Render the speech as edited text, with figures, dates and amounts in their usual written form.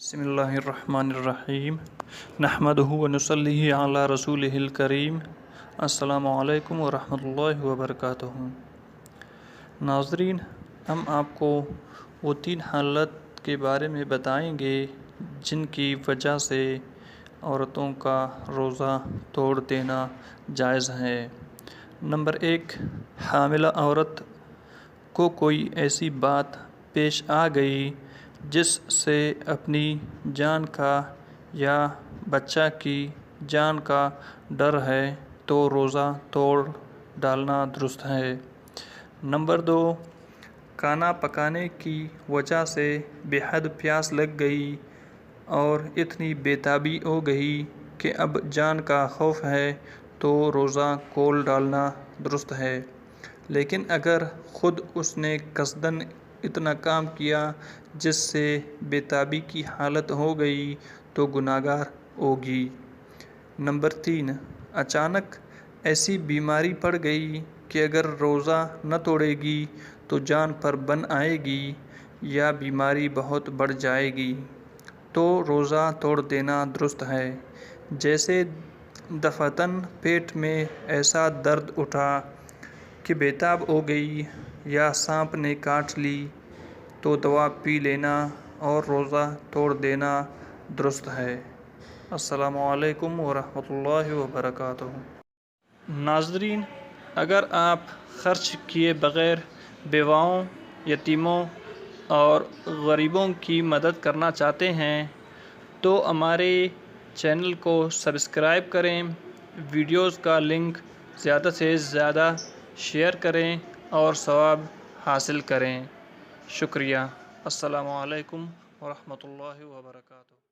بسم اللہ الرحمن الرحیم نحمدہ ونصلی علی رسولہ الکریم السلام علیکم ورحمۃ اللہ وبرکاتہ۔ ناظرین، ہم آپ کو وہ 3 حالت کے بارے میں بتائیں گے جن کی وجہ سے عورتوں کا روزہ توڑ دینا جائز ہے۔ نمبر 1، حاملہ عورت کو کوئی ایسی بات پیش آ گئی جس سے اپنی جان کا یا بچہ کی جان کا ڈر ہے تو روزہ توڑ ڈالنا درست ہے۔ نمبر 2، کھانا پکانے کی وجہ سے بے حد پیاس لگ گئی اور اتنی بے تابی ہو گئی کہ اب جان کا خوف ہے تو روزہ کھول ڈالنا درست ہے، لیکن اگر خود اس نے قصداً اتنا کام کیا جس سے بے تابی کی حالت ہو گئی تو گنہگار ہوگی۔ نمبر 3، اچانک ایسی بیماری پڑ گئی کہ اگر روزہ نہ توڑے گی تو جان پر بن آئے گی یا بیماری بہت بڑھ جائے گی تو روزہ توڑ دینا درست ہے، جیسے دفعتاً پیٹ میں ایسا درد اٹھا کہ بے تاب ہو گئی یا سانپ نے کاٹ لی تو دوا پی لینا اور روزہ توڑ دینا درست ہے۔ السلام علیکم ورحمۃ اللہ وبرکاتہ۔ ناظرین، اگر آپ خرچ کیے بغیر بیواؤں، یتیموں اور غریبوں کی مدد کرنا چاہتے ہیں تو ہمارے چینل کو سبسکرائب کریں، ویڈیوز کا لنک زیادہ سے زیادہ شیئر کریں اور ثواب حاصل کریں۔ شکریہ۔ السلام علیکم ورحمۃ اللہ وبرکاتہ۔